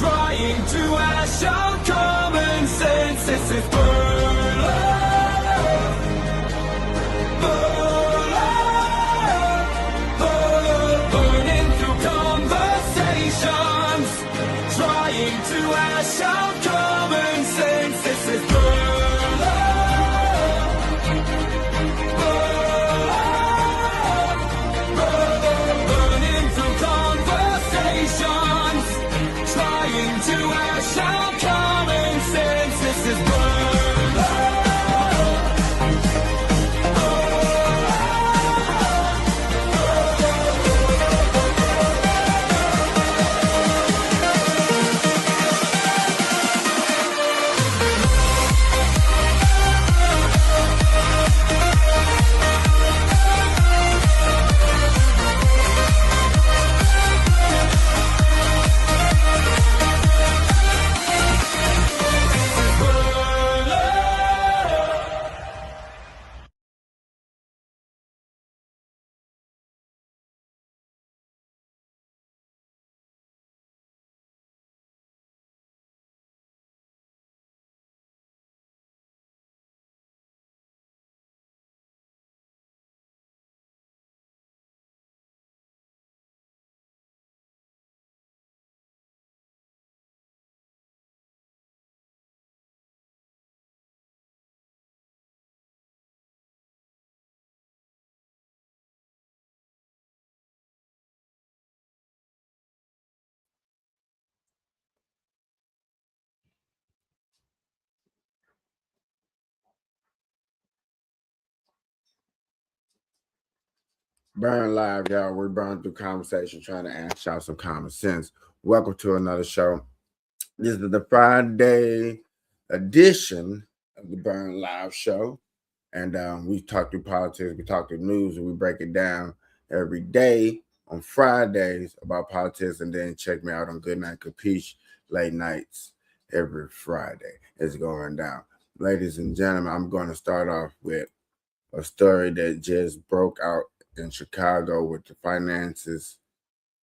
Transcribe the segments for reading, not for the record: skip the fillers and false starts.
trying to ash out common sense. This is burn love, burn love, burning through conversations, trying to ash out common sense. This is burn love, burn love, burning through conversations, trying to ash out common sense. This is burn love. Burn live, y'all. We're burning through conversation, trying to ask y'all some common sense. Welcome to another show. This is the Friday edition of the Burn Live show. And we talk through politics, we talk through news, and we break it down every day on Fridays about politics. And then check me out on Good Night Capiche late nights every Friday. It's going down. Ladies and gentlemen, I'm going to start off with a story that just broke out in Chicago with the finances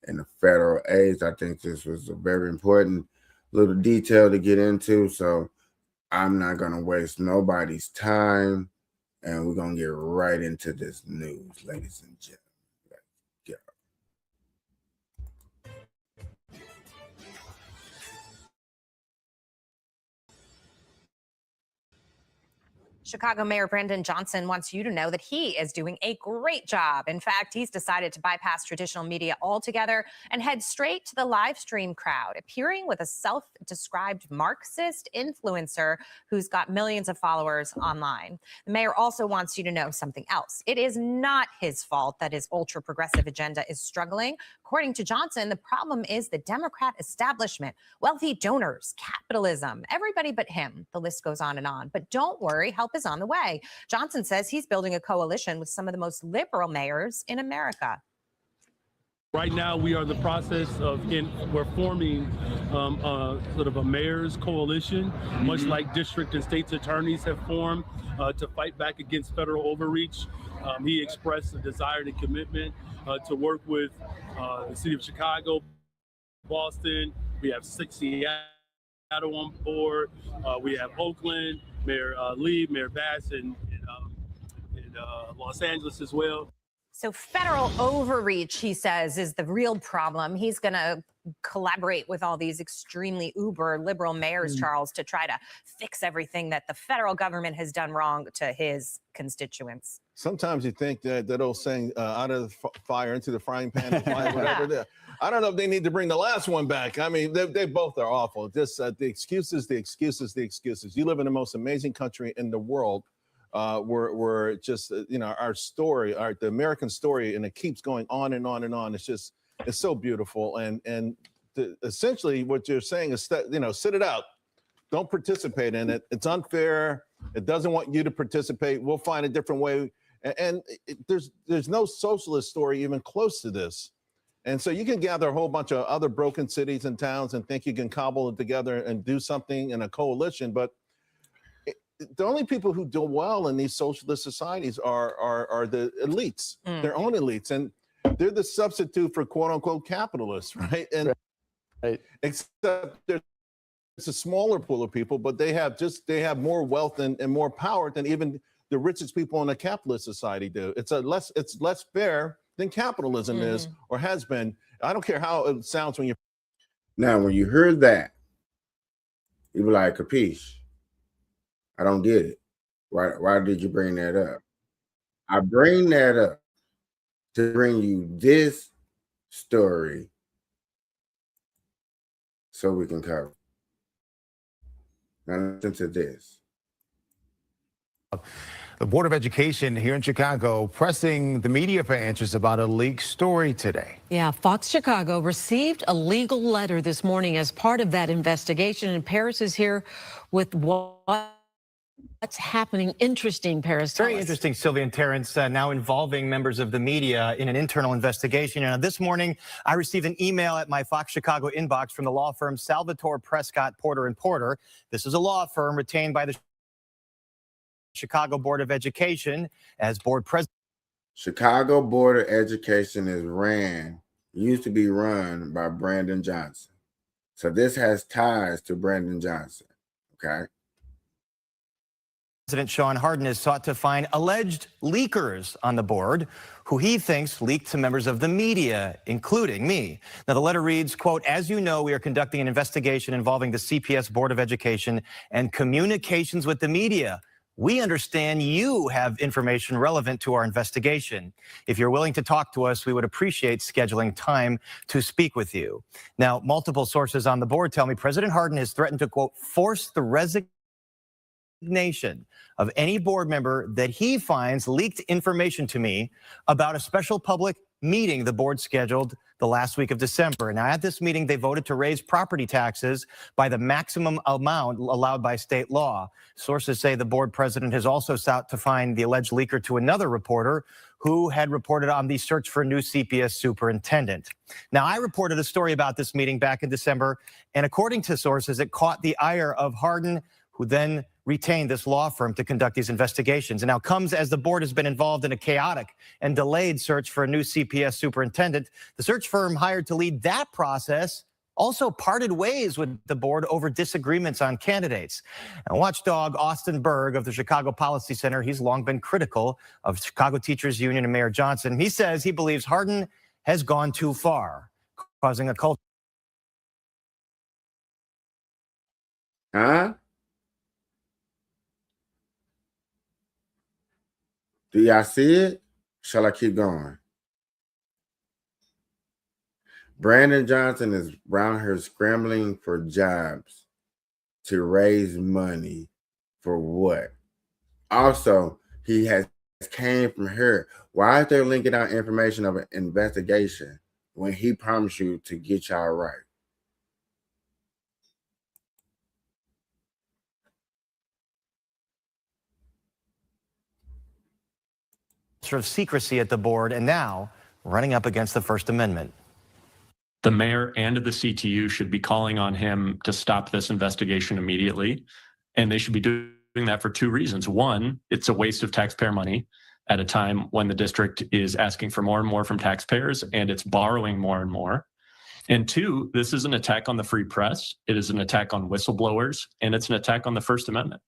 and the federal aids. I think this was a very important little detail to get into, so I'm not going to waste nobody's time, and we're going to get right into this news, ladies and gentlemen. Let's go. Chicago Mayor Brandon Johnson wants you to know that he is doing a great job. In fact, he's decided to bypass traditional media altogether and head straight to the live stream crowd, appearing with a self-described Marxist influencer who's got millions of followers online. The mayor also wants you to know something else. It is not his fault that his ultra-progressive agenda is struggling. According to Johnson, the problem is the Democrat establishment, wealthy donors, capitalism, everybody but him. The list goes on and on. But don't worry, help is on the way. Johnson says he's building a coalition with some of the most liberal mayors in America. Right now, we are in the process of we're forming sort of a mayor's coalition, much like district and state's attorneys have formed to fight back against federal overreach. He expressed a desire and commitment to work with the city of Chicago, Boston. We have 60 Seattle on board. We have Oakland, Mayor Lee, Mayor Bass, and Los Angeles as well. So federal overreach, he says, is the real problem. He's going to collaborate with all these extremely uber liberal mayors, Charles, to try to fix everything that the federal government has done wrong to his constituents. Sometimes you think that old saying, out of the fire into the frying pan, whatever. I don't know if they need to bring the last one back. I mean, they both are awful. Just the excuses. You live in the most amazing country in the world. We're just, our story, the American story, and it keeps going on and on and on. It's so beautiful. And essentially what you're saying is, sit it out. Don't participate in it. It's unfair. It doesn't want you to participate. We'll find a different way. And there's no socialist story even close to this. And so you can gather a whole bunch of other broken cities and towns and think you can cobble it together and do something in a coalition. But the only people who do well in these socialist societies are the elites, their own elites. And they're the substitute for quote unquote capitalists, right? And Right. Except it's a smaller pool of people, but they have more wealth and more power than even the richest people in a capitalist society do. It's less fair than capitalism is or has been. I don't care how it sounds when you. Now, when you heard that, you were like, capiche. I don't get it. Why did you bring that up? I bring that up to bring you this story so we can cover. Now listen to this. The Board of Education here in Chicago pressing the media for answers about a leaked story today. Yeah, Fox Chicago received a legal letter this morning as part of that investigation, and Paris is here with what's happening. Interesting, Paris. Very interesting, Sylvia and Terrence, now involving members of the media in an internal investigation. And this morning, I received an email at my Fox Chicago inbox from the law firm Salvatore Prescott Porter & Porter. This is a law firm retained by the Chicago Board of Education as board president. Chicago Board of Education used to be run by Brandon Johnson. So this has ties to Brandon Johnson, okay? President Sean Hardin has sought to find alleged leakers on the board who he thinks leaked to members of the media, including me. Now, the letter reads, quote, as you know, we are conducting an investigation involving the CPS Board of Education and communications with the media. We understand you have information relevant to our investigation. If you're willing to talk to us, we would appreciate scheduling time to speak with you. Now, multiple sources on the board tell me President Hardin has threatened to, quote, force the resignation of any board member that he finds leaked information to me about a special public meeting the board scheduled the last week of December. Now, at this meeting, they voted to raise property taxes by the maximum amount allowed by state law. Sources say the board president has also sought to find the alleged leaker to another reporter who had reported on the search for a new CPS superintendent. Now, I reported a story about this meeting back in December, and according to sources, it caught the ire of Hardin, who then retained this law firm to conduct these investigations. And now comes as the board has been involved in a chaotic and delayed search for a new CPS superintendent. The search firm hired to lead that process also parted ways with the board over disagreements on candidates. And watchdog Austin Berg of the Chicago Policy Center, he's long been critical of Chicago Teachers Union and Mayor Johnson. He says he believes Hardin has gone too far, causing a culture. Huh? Do y'all see it? Shall I keep going? Brandon Johnson is around here scrambling for jobs to raise money for what? Also, he has came from here. Why is they linking out information of an investigation when he promised you to get y'all right? Of secrecy at the board and now running up against the First Amendment. The mayor and the CTU should be calling on him to stop this investigation immediately. And they should be doing that for two reasons. One, it's a waste of taxpayer money at a time when the district is asking for more and more from taxpayers and it's borrowing more and more. And two, this is an attack on the free press. It is an attack on whistleblowers, and it's an attack on the First Amendment.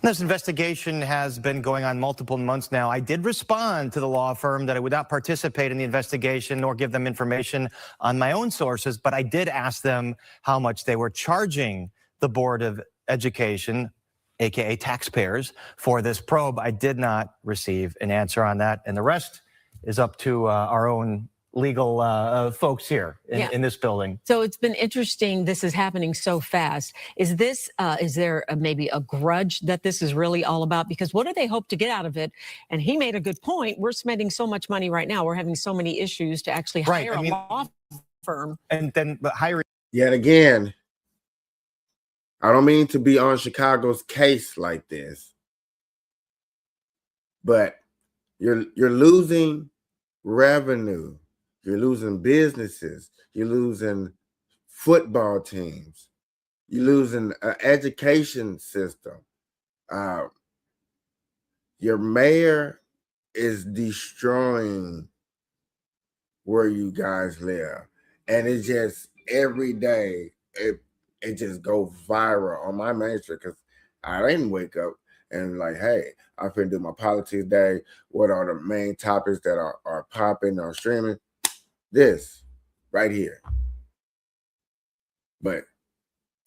This investigation has been going on multiple months now. I did respond to the law firm that I would not participate in the investigation nor give them information on my own sources, but I did ask them how much they were charging the Board of Education, aka taxpayers, for this probe. I did not receive an answer on that, and the rest is up to our own legal folks here in this building. So it's been interesting. This is happening so fast. Is there maybe a grudge that this is really all about? Because what do they hope to get out of it? And he made a good point. We're spending so much money right now. We're having so many issues to actually hire a law firm. And then hiring. Yet again, I don't mean to be on Chicago's case like this, but you're losing revenue. You're losing businesses. You're losing football teams. You're losing an education system. Your mayor is destroying where you guys live. And every day it just go viral on my mainstream because I didn't wake up and like, hey, I'm finna do my politics day. What are the main topics that are popping or streaming? This right here. But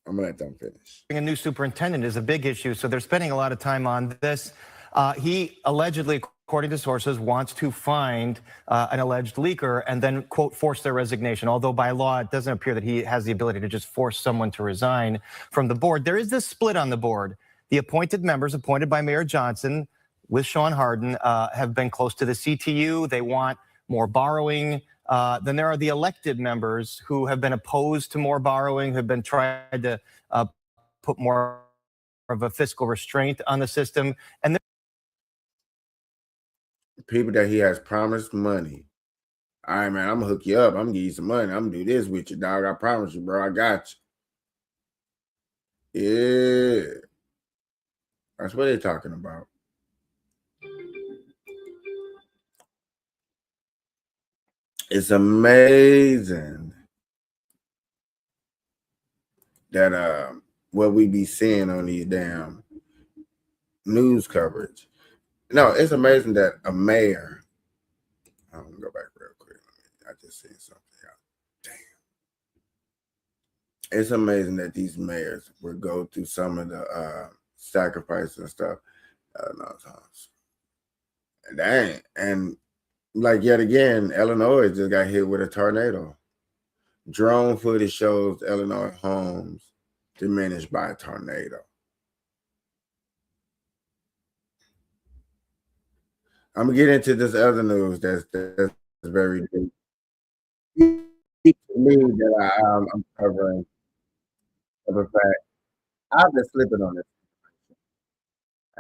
I'm gonna let them finish. A new superintendent is a big issue, so they're spending a lot of time on this. He allegedly, according to sources, wants to find an alleged leaker and then, quote, force their resignation. Although by law, it doesn't appear that he has the ability to just force someone to resign from the board. There is this split on the board. The appointed members appointed by Mayor Johnson with Sean Hardin have been close to the CTU. They want more borrowing. Then there are the elected members who have been opposed to more borrowing, have been trying to put more of a fiscal restraint on the system. And people that he has promised money. All right, man, I'm gonna hook you up. I'm gonna give you some money. I'm gonna do this with you, dog. I promise you, bro. I got you. Yeah. That's what they're talking about. It's amazing that what we be seeing on these damn news coverage. No, it's amazing that a mayor. I'm gonna go back real quick. I just seen something. Damn. It's amazing that these mayors would go through some of the sacrifices and stuff. Dang. And like yet again, Illinois just got hit with a tornado. Drone footage shows Illinois homes diminished by a tornado. I'm gonna get into this other news that's very deep. To me that I'm covering the fact I've been slipping on this.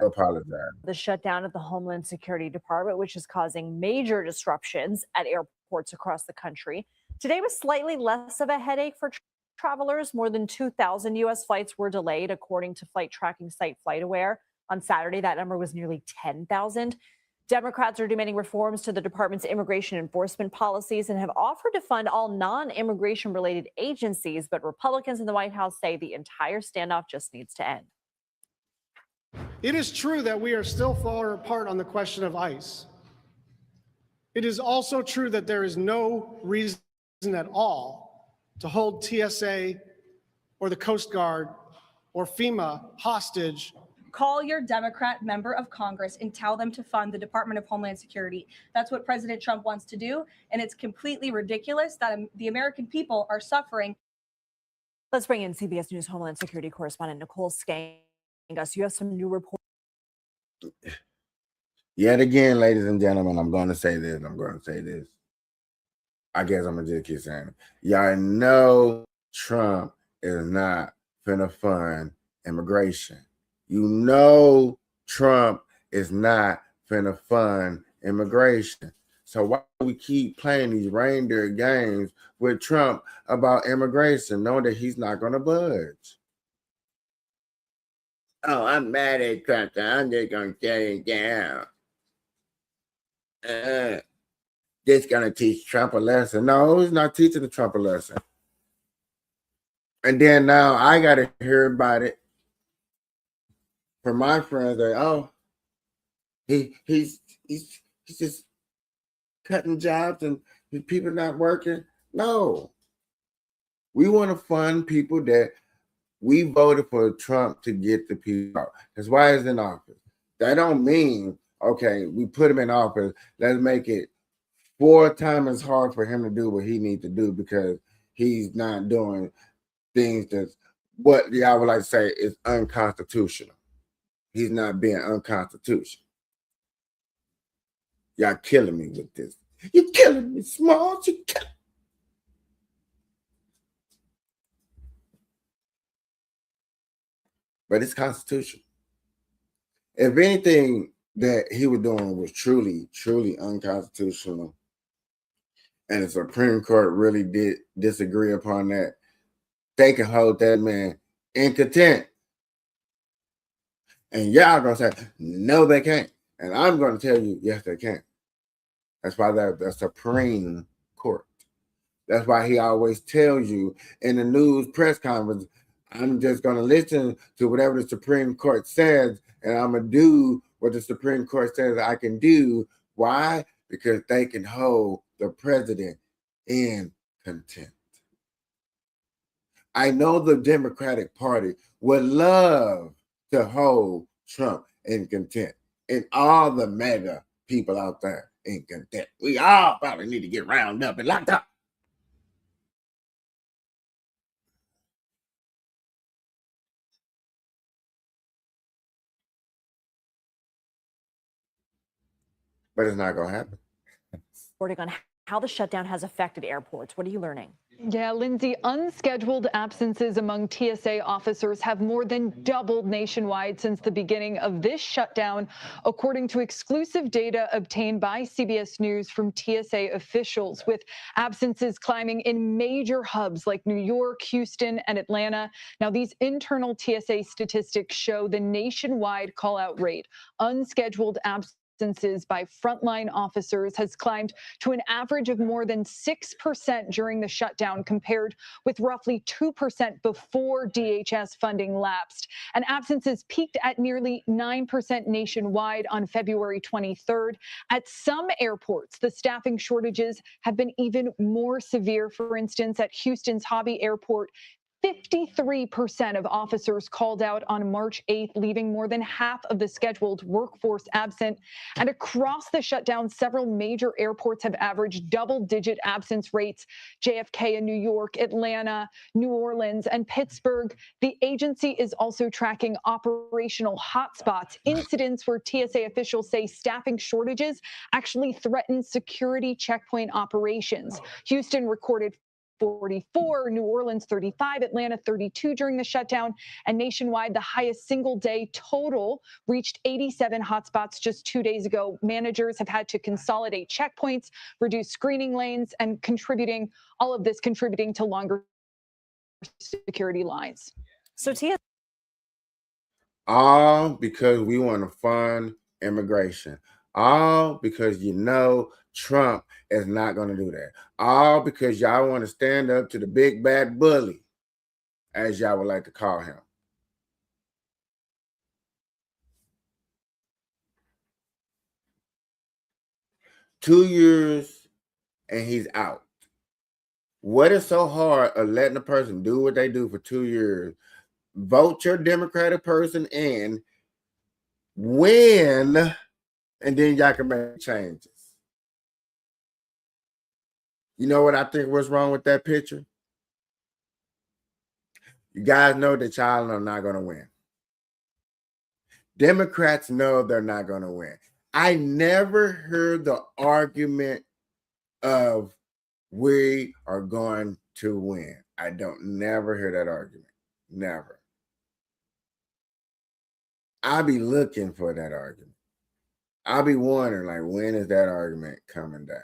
I apologize. The shutdown of the Homeland Security Department, which is causing major disruptions at airports across the country. Today was slightly less of a headache for travelers. More than 2,000 U.S. flights were delayed, according to flight tracking site FlightAware. On Saturday, that number was nearly 10,000. Democrats are demanding reforms to the department's immigration enforcement policies and have offered to fund all non-immigration related agencies. But Republicans in the White House say the entire standoff just needs to end. It is true that we are still far apart on the question of ICE. It is also true that there is no reason at all to hold TSA or the Coast Guard or FEMA hostage. Call your Democrat member of Congress and tell them to fund the Department of Homeland Security. That's what President Trump wants to do, and it's completely ridiculous that the American people are suffering. Let's bring in CBS News Homeland Security correspondent Nicole Skangas. You have some new reports. Yet again, ladies and gentlemen, I'm going to say this. I guess I'm going to just keep saying it. Y'all know Trump is not finna fund immigration. You know Trump is not finna fund immigration. So why do we keep playing these reindeer games with Trump about immigration, knowing that he's not going to budge? Oh, I'm mad at Trump, so I'm just going to shut it down. This going to teach Trump a lesson. No, he's not teaching the Trump a lesson. And then now I got to hear about it from my friends that, oh, he's just cutting jobs and people not working. No. We want to fund people that we voted for Trump to get the people out. That's why he's in office. That don't mean, okay, we put him in office, let's make it 4 times as hard for him to do what he needs to do because he's not doing things that's what I would like to say is unconstitutional. He's not being unconstitutional. Y'all killing me with this. You're killing me, Smalls. You're killing me. But it's constitutional. If anything that he was doing was truly, truly unconstitutional, and the Supreme Court really did disagree upon that, they can hold that man in contempt. And y'all gonna say, no, they can't. And I'm gonna tell you, yes, they can. That's why the Supreme Court. That's why he always tells you in the news press conference, I'm just going to listen to whatever the Supreme Court says, and I'm going to do what the Supreme Court says I can do. Why? Because they can hold the president in contempt. I know the Democratic Party would love to hold Trump in contempt and all the mega people out there in contempt. We all probably need to get rounded up and locked up. But it's not going to happen. Reporting on how the shutdown has affected airports. What are you learning? Yeah, Lindsay, unscheduled absences among TSA officers have more than doubled nationwide since the beginning of this shutdown, according to exclusive data obtained by CBS News from TSA officials, with absences climbing in major hubs like New York, Houston, and Atlanta. Now, these internal TSA statistics show the nationwide call-out rate. Unscheduled absences by frontline officers has climbed to an average of more than 6% during the shutdown, compared with roughly 2% before DHS funding lapsed. And absences peaked at nearly 9% nationwide on February 23rd. At some airports, the staffing shortages have been even more severe. For instance, at Houston's Hobby Airport, 53% of officers called out on March 8th, leaving more than half of the scheduled workforce absent. And across the shutdown, several major airports have averaged double-digit absence rates. JFK in New York, Atlanta, New Orleans, and Pittsburgh. The agency is also tracking operational hotspots, incidents where TSA officials say staffing shortages actually threaten security checkpoint operations. Houston recorded 44, New Orleans 35, Atlanta 32 during the shutdown, and nationwide the highest single day total reached 87 hotspots just 2 days ago. Managers have had to consolidate checkpoints, reduce screening lanes, and all of this contributing to longer security lines. So TSA. All because we want to fund immigration. All because Trump is not going to do that. All because y'all want to stand up to the big bad bully, as y'all would like to call him. Two years and he's out. What is so hard of letting a person do what they do for 2 years? Vote your Democratic person in, win, and then y'all can make changes. You know what I think was wrong with that picture? You guys know that y'all are not going to win. Democrats know they're not going to win. I never heard the argument of we are going to win. I don't never hear that argument. Never. I'll be looking for that argument. I'll be wondering, like, when is that argument coming down?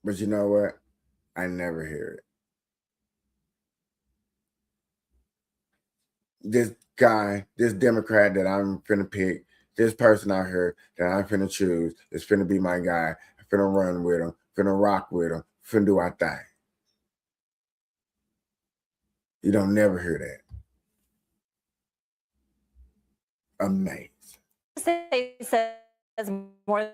But you know what? I never hear it. This guy, this Democrat that I'm finna pick, this person out here that I'm finna choose is finna be my guy. I'm finna run with him, finna rock with him, finna do our thing. You don't never hear that. Amazing. They says more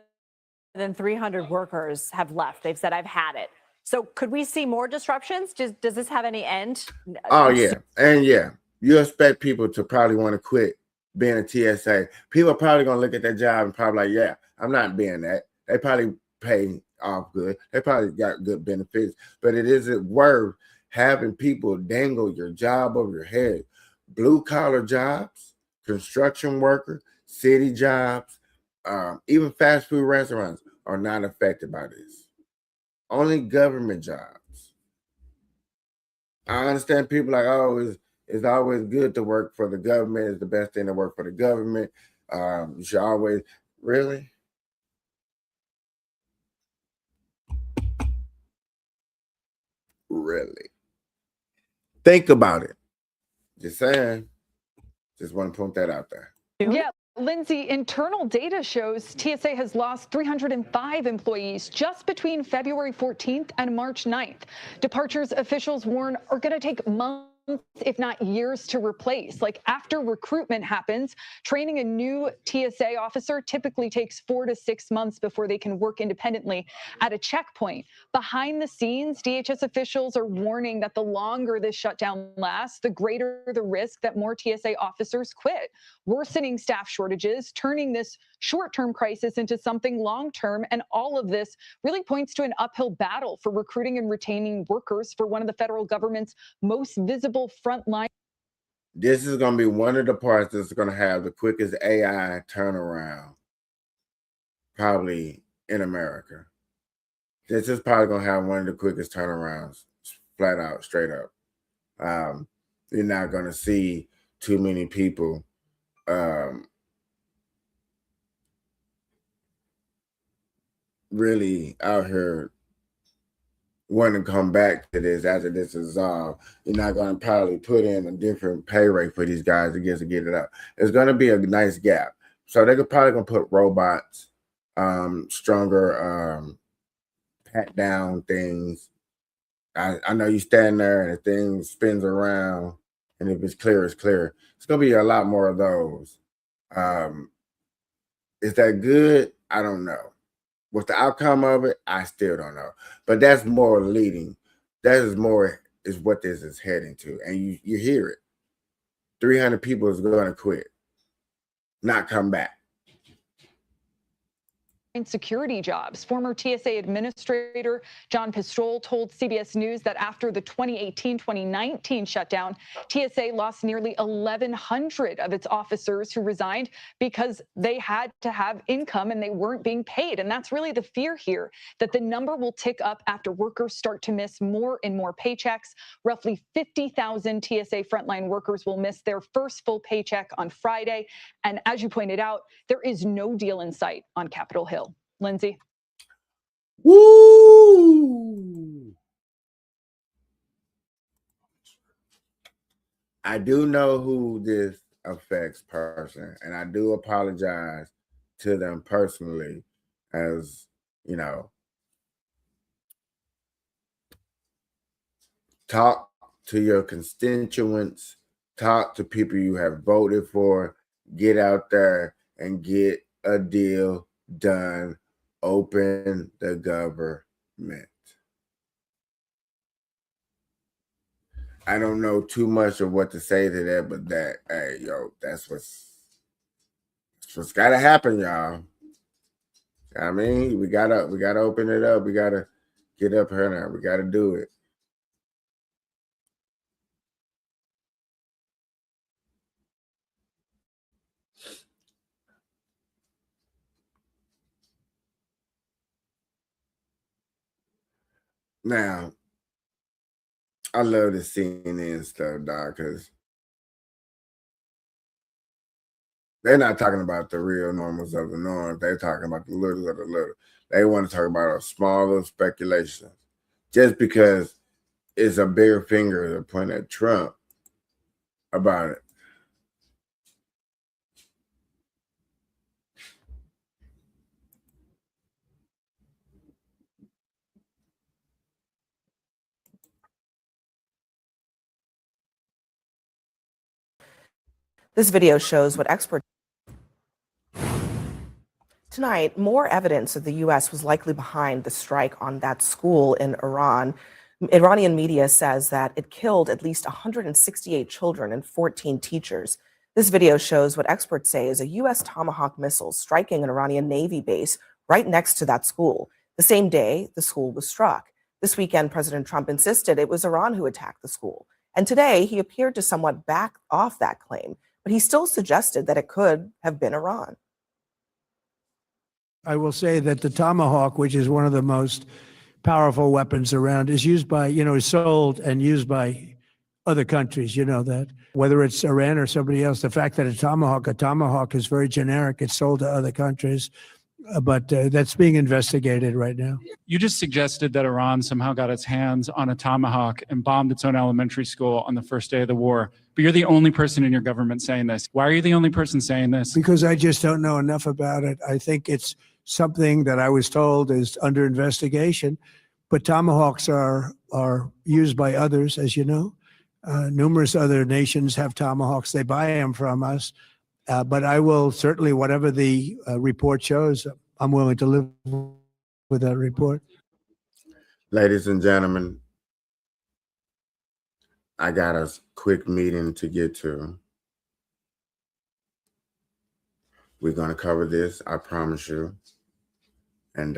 than 300 workers have left. They've said, I've had it. So could we see more disruptions? Does this have any end? Oh, yeah. And yeah, you expect people to probably want to quit being a TSA. People are probably going to look at that job and probably like, yeah, I'm not being that. They probably pay off good. They probably got good benefits. But it isn't worth having people dangle your job over your head. Blue collar jobs, construction worker, city jobs, even fast food restaurants are not affected by this. Only government jobs. I understand people like, oh, it's always good to work for the government. It's the best thing to work for the government. You should always, really? Really? Think about it. Just saying. Just want to put that out there. Yeah, Lindsay, internal data shows TSA has lost 305 employees just between February 14th and March 9th. Departures officials warn are going to take months, if not years, to replace. Like after recruitment happens, training a new TSA officer typically takes 4 to 6 months before they can work independently at a checkpoint. Behind the scenes, DHS officials are warning that the longer this shutdown lasts, the greater the risk that more TSA officers quit, worsening staff shortages, turning this short-term crisis into something long-term. And all of this really points to an uphill battle for recruiting and retaining workers for one of the federal government's most visible frontline. This is going to be one of the parts that's going to have the quickest AI turnaround probably in America. This is probably going to have one of the quickest turnarounds, flat out, straight up. You're not going to see too many people really out here want to come back to this after this is resolved. You're not going to probably put in a different pay rate for these guys to get it up. It's going to be a nice gap. So they're probably going to put robots, stronger pat down things. I know you stand there and the thing spins around, and if it's clear, it's clear. It's going to be a lot more of those. Is that good? I don't know. What's the outcome of it? I still don't know. But that's more leading. That is more is what this is heading to. And you hear it. 300 people is going to quit, not come back. Security jobs. Former TSA Administrator John Pistole told CBS News that after the 2018-2019 shutdown, TSA lost nearly 1,100 of its officers who resigned because they had to have income and they weren't being paid. And that's really the fear here, that the number will tick up after workers start to miss more and more paychecks. Roughly 50,000 TSA frontline workers will miss their first full paycheck on Friday. And as you pointed out, there is no deal in sight on Capitol Hill. Lindsay. Woo! I do know who this affects personally, and I do apologize to them personally, as you know. Talk to your constituents, talk to people you have voted for, get out there and get a deal done. Open the government. I don't know too much of what to say to that, but that, hey, yo, that's what's got to happen, y'all. I mean, we gotta open it up. We gotta get up here now. We gotta do it. Now, I love the CNN stuff, dog, because they're not talking about the real normals of the norms. They're talking about the little of the little. They want to talk about a small little speculation. Just because it's a bigger finger to point at Trump about it. This video shows what experts. Tonight, more evidence that the U.S. was likely behind the strike on that school in Iran. Iranian media says that it killed at least 168 children and 14 teachers. This video shows what experts say is a U.S. Tomahawk missile striking an Iranian Navy base right next to that school. The same day, the school was struck. This weekend, President Trump insisted it was Iran who attacked the school. And today, he appeared to somewhat back off that claim, but he still suggested that it could have been Iran. I will say that the Tomahawk, which is one of the most powerful weapons around, is used by, is sold and used by other countries. You know that, whether it's Iran or somebody else, the fact that a Tomahawk is very generic. It's sold to other countries. but that's being investigated right now. You just suggested that Iran somehow got its hands on a Tomahawk and bombed its own elementary school on the first day of the war. But you're the only person in your government saying this. Why are you the only person saying this? Because I just don't know enough about it. I think it's something that I was told is under investigation, but Tomahawks are used by others, as you know. Numerous other nations have Tomahawks. They buy them from us. But I will certainly, whatever the report shows, I'm willing to live with that report. Ladies and gentlemen, I got a quick meeting to get to. We're going to cover this, I promise you. And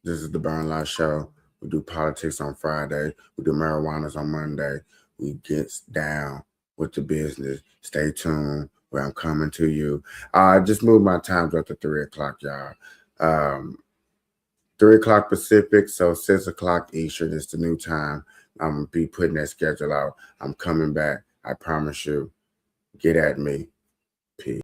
this is the Burn Live Show. We do politics on Friday. We do marijuanas on Monday. We get down with the business. Stay tuned where I'm coming to you. I just moved my times up to 3 o'clock, y'all. 3 o'clock Pacific, so 6 o'clock Eastern is the new time. I'm going to be putting that schedule out. I'm coming back. I promise you. Get at me. Peace.